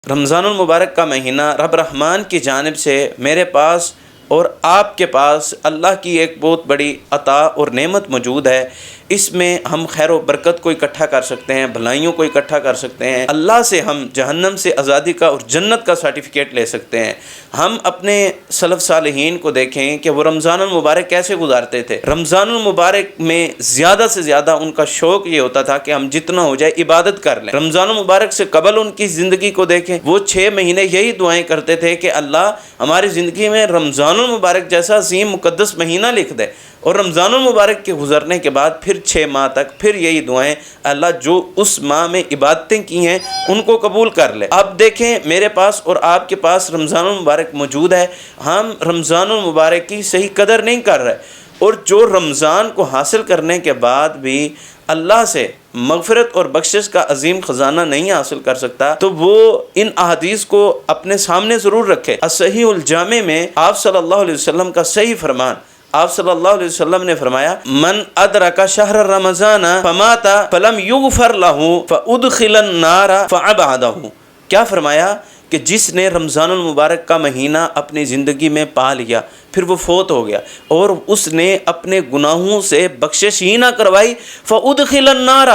رمضان المبارک کا مہینہ رب رحمان کی جانب سے میرے پاس اور آپ کے پاس اللہ کی ایک بہت بڑی عطا اور نعمت موجود ہے۔ اس میں ہم خیر و برکت کو اکٹھا کر سکتے ہیں، بھلائیوں کو اکٹھا کر سکتے ہیں، اللہ سے ہم جہنم سے آزادی کا اور جنت کا سرٹیفکیٹ لے سکتے ہیں۔ ہم اپنے سلف صالحین کو دیکھیں کہ وہ رمضان المبارک کیسے گزارتے تھے۔ رمضان المبارک میں زیادہ سے زیادہ ان کا شوق یہ ہوتا تھا کہ ہم جتنا ہو جائے عبادت کر لیں۔ رمضان المبارک سے قبل ان کی زندگی کو دیکھیں، وہ 6 مہینے یہی دعائیں کرتے تھے کہ اللہ ہماری زندگی میں رمضان المبارک جیسا عظیم مقدس مہینہ لکھ دے، اور رمضان المبارک کے گزرنے کے بعد پھر 6 ماہ تک پھر یہی دعائیں، اللہ جو اس ماہ میں عبادتیں کی ہیں ان کو قبول کر لے۔ اب دیکھیں میرے پاس اور آپ کے پاس رمضان المبارک موجود ہے، ہم رمضان المبارک کی صحیح قدر نہیں کر رہے، اور جو رمضان کو حاصل کرنے کے بعد بھی اللہ سے مغفرت اور بخشش کا عظیم خزانہ نہیں حاصل کر سکتا، تو وہ ان احادیث کو اپنے سامنے ضرور رکھے۔ الصحیح الجامع میں آپ صلی اللہ علیہ وسلم کا صحیح فرمان، آپ صلی اللہ علیہ وسلم نے فرمایا من ادرک شہر رمضان فمات فلم یغفر لہ فادخل النار فابعدہ۔ کیا فرمایا کہ جس نے رمضان المبارک کا مہینہ اپنی زندگی میں پا لیا، پھر وہ فوت ہو گیا اور اس نے اپنے گناہوں سے بخشش ہی نہ کروائی، فادخل النار،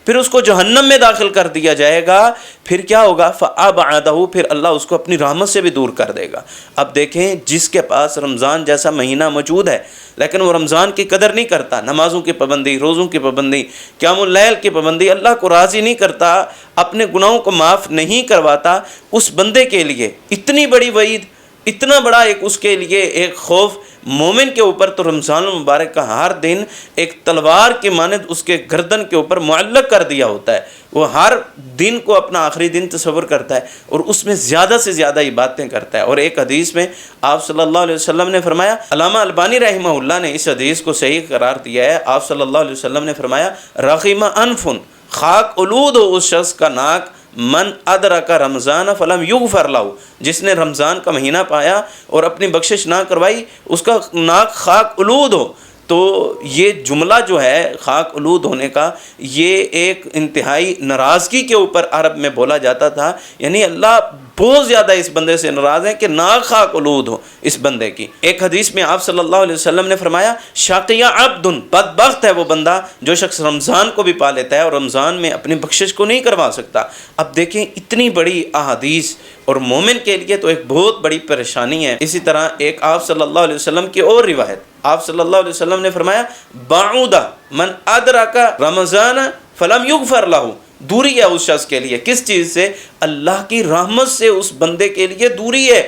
پھر اس کو جہنم میں داخل کر دیا جائے گا، پھر کیا ہوگا، فابعدہ، پھر اللہ اس کو اپنی رحمت سے بھی دور کر دے گا۔ اب دیکھیں جس کے پاس رمضان جیسا مہینہ موجود ہے لیکن وہ رمضان کی قدر نہیں کرتا، نمازوں کی پابندی، روزوں کی پابندی، قیام اللیل کی پابندی، اللہ کو راضی نہیں کرتا، اپنے گناہوں کو معاف نہیں کرواتا، اس بندے کے لیے اتنی بڑی وعید، اتنا بڑا اس کے لیے ایک خوف مومن کے اوپر، تو رمضان المبارک کا ہر دن ایک تلوار کے مانند اس کے گردن کے اوپر معلق کر دیا ہوتا ہے۔ وہ ہر دن کو اپنا آخری دن تصور کرتا ہے اور اس میں زیادہ سے زیادہ عبادتیں کرتا ہے۔ اور ایک حدیث میں آپ صلی اللہ علیہ وسلم نے فرمایا، علامہ البانی رحمہ اللہ نے اس حدیث کو صحیح قرار دیا ہے، آپ صلی اللہ علیہ وسلم نے فرمایا رغم انف، خاک آلود ہو اس شخص کا ناک، من ادرک رمضان فلم یغفر لہ، جس نے رمضان کا مہینہ پایا اور اپنی بخشش نہ کروائی، اس کا ناک خاک آلود ہو۔ تو یہ جملہ جو ہے خاک آلود ہونے کا، یہ ایک انتہائی ناراضگی کے اوپر عرب میں بولا جاتا تھا، یعنی اللہ بہت زیادہ اس بندے سے ناراض ہے کہ ناک خاک آلود ہو اس بندے کی۔ ایک حدیث میں آپ صلی اللہ علیہ وسلم نے فرمایا شقیہ عبد، بدبخت ہے وہ بندہ جو شخص رمضان کو بھی پا لیتا ہے اور رمضان میں اپنی بخشش کو نہیں کروا سکتا۔ اب دیکھیں اتنی بڑی احادیث، اور مومن کے لیے تو ایک بہت بڑی پریشانی ہے۔ اسی طرح ایک آپ صلی اللہ علیہ وسلم کی اور روایت، آپ صلی اللہ علیہ وسلم نے فرمایا بعود من ادرک رمضان فلم یغفر لہ، دوری ہے اس شخص کے لیے، کس چیز سے؟ اللہ کی رحمت سے اس بندے کے لیے دوری ہے۔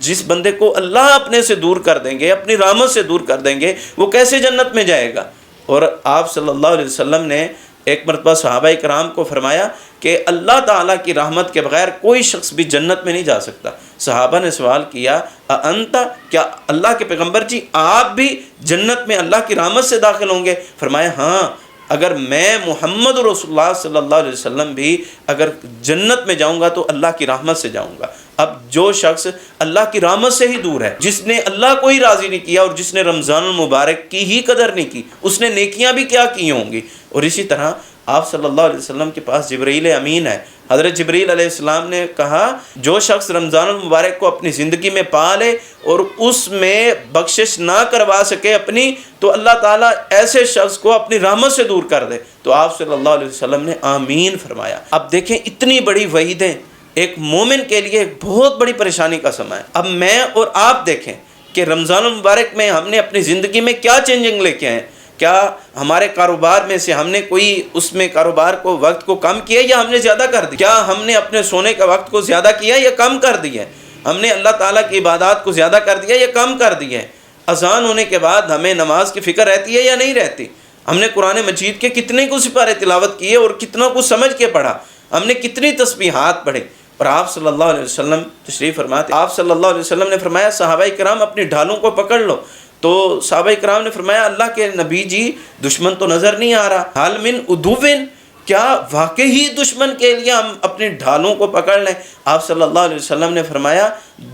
جس بندے کو اللہ اپنے سے دور کر دیں گے، اپنی رحمت سے دور کر دیں گے، وہ کیسے جنت میں جائے گا؟ اور آپ صلی اللہ علیہ وسلم نے ایک مرتبہ صحابہ کرام کو فرمایا کہ اللہ تعالیٰ کی رحمت کے بغیر کوئی شخص بھی جنت میں نہیں جا سکتا۔ صحابہ نے سوال کیا انت، کیا اللہ کے پیغمبر جی آپ بھی جنت میں اللہ کی رحمت سے داخل ہوں گے؟ فرمایا ہاں، اگر میں محمد رسول اللہ صلی اللہ علیہ وسلم بھی اگر جنت میں جاؤں گا تو اللہ کی رحمت سے جاؤں گا۔ اب جو شخص اللہ کی رحمت سے ہی دور ہے، جس نے اللہ کو ہی راضی نہیں کیا اور جس نے رمضان المبارک کی ہی قدر نہیں کی، اس نے نیکیاں بھی کیا کی ہوں گی۔ اور اسی طرح آپ صلی اللہ علیہ وسلم کے پاس جبرائیل امین ہے۔ حضرت جبرائیل علیہ السلام نے کہا جو شخص رمضان المبارک کو اپنی زندگی میں پا لے اور اس میں بخشش نہ کروا سکے اپنی، تو اللہ تعالیٰ ایسے شخص کو اپنی رحمت سے دور کر دے۔ تو آپ صلی اللہ علیہ وسلم نے آمین فرمایا۔ اب دیکھیں اتنی بڑی وعیدیں ایک مومن کے لیے ایک بہت بڑی پریشانی کا سماں ہے۔ اب میں اور آپ دیکھیں کہ رمضان المبارک میں ہم نے اپنی زندگی میں کیا چینجنگ لے کے آئے ہیں۔ کیا ہمارے کاروبار میں سے ہم نے کوئی اس میں کاروبار کو وقت کو کم کیا یا ہم نے زیادہ کر دیا؟ کیا ہم نے اپنے سونے کا وقت کو زیادہ کیا یا کم کر دیا؟ ہم نے اللہ تعالیٰ کی عبادات کو زیادہ کر دیا یا کم کر دیا؟ اذان ہونے کے بعد ہمیں نماز کی فکر رہتی ہے یا نہیں رہتی؟ ہم نے قرآن مجید کے کتنے کو سپارے تلاوت کیے اور کتنا کو سمجھ کے پڑھا؟ ہم نے کتنی تسبیحات پڑھے؟ اور آپ صلی اللہ علیہ وسلم تشریف فرماتے، آپ صلی اللہ علیہ وسلم نے فرمایا صحابہ کرام اپنی ڈھالوں کو پکڑ لو۔ تو صحابہ کرام نے فرمایا اللہ کے نبی جی دشمن تو نظر نہیں آ رہا، حال من عدوین، کیا واقعی دشمن کے لیے ہم اپنی ڈھالوں کو پکڑ لیں؟ آپ صلی اللہ علیہ وسلم نے فرمایا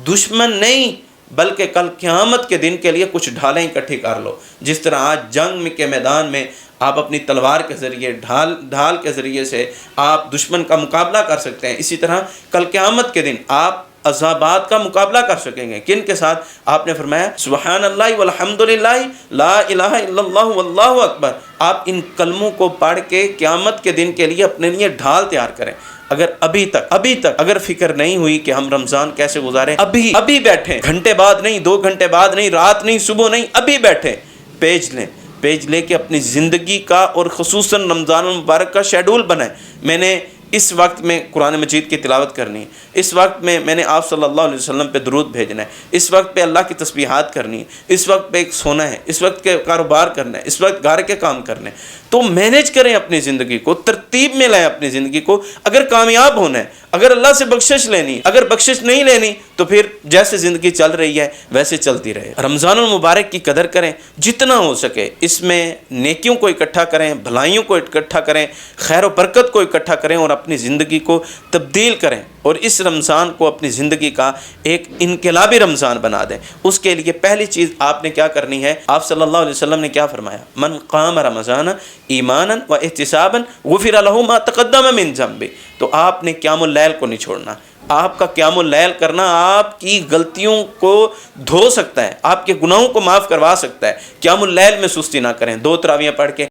دشمن نہیں بلکہ کل قیامت کے دن کے لیے کچھ ڈھالیں اکٹھی کر لو۔ جس طرح آج جنگ کے میدان میں آپ اپنی تلوار کے ذریعے ڈھال کے ذریعے سے آپ دشمن کا مقابلہ کر سکتے ہیں۔ اسی طرح کل قیامت کے دن آپ عذابات کا مقابلہ کر سکیں گے۔ کن کے ساتھ؟ آپ نے فرمایا سبحان اللہ والحمد للہ لا الہ الا اللہ واللہ اکبر۔ آپ ان کلموں کو پڑھ کے قیامت کے دن کے لیے اپنے لیے ڈھال تیار کریں۔ اگر ابھی تک اگر فکر نہیں ہوئی کہ ہم رمضان کیسے گزاریں، ابھی بیٹھیں، گھنٹے بعد نہیں، 2 گھنٹے بعد نہیں، رات نہیں، صبح نہیں، ابھی بیٹھیں، پیج لے کے اپنی زندگی کا اور خصوصاً رمضان المبارک کا شیڈول بنائیں۔ میں نے اس وقت میں قرآن مجید کی تلاوت کرنی ہے، اس وقت میں نے آپ صلی اللہ علیہ وسلم پہ درود بھیجنا ہے، اس وقت پہ اللہ کی تسبیحات کرنی ہے، اس وقت پہ سونا ہے، اس وقت کے کاروبار کرنا ہے، اس وقت گھر کے کام کرنے ہیں۔ تو مینیج کریں اپنی زندگی کو، ترتیب میں لائیں اپنی زندگی کو۔ اگر کامیاب ہونا ہے، اگر اللہ سے بخشش لینی، اگر بخشش نہیں لینی تو پھر جیسے زندگی چل رہی ہے ویسے چلتی رہے۔ رمضان المبارک کی قدر کریں، جتنا ہو سکے اس میں نیکیوں کو اکٹھا کریں، بھلائیوں کو اکٹھا کریں، خیر و برکت کو اکٹھا کریں اور اپنی زندگی کو تبدیل کریں، اور اس رمضان کو اپنی زندگی کا ایک انقلابی رمضان بنا دیں۔ اس کے لیے پہلی چیز آپ نے کیا کرنی ہے؟ آپ صلی اللہ علیہ وسلم نے کیا فرمایا؟ من قام رمضان ایمانا و احتسابا غفر له ما تقدم من ذنبه۔ تو آپ نے قیام اللیل کو نہیں چھوڑنا۔ آپ کا قیام اللیل کرنا آپ کی غلطیوں کو دھو سکتا ہے، آپ کے گناہوں کو معاف کروا سکتا ہے۔ قیام اللیل میں سستی نہ کریں، 2 تراویحیں پڑھ کے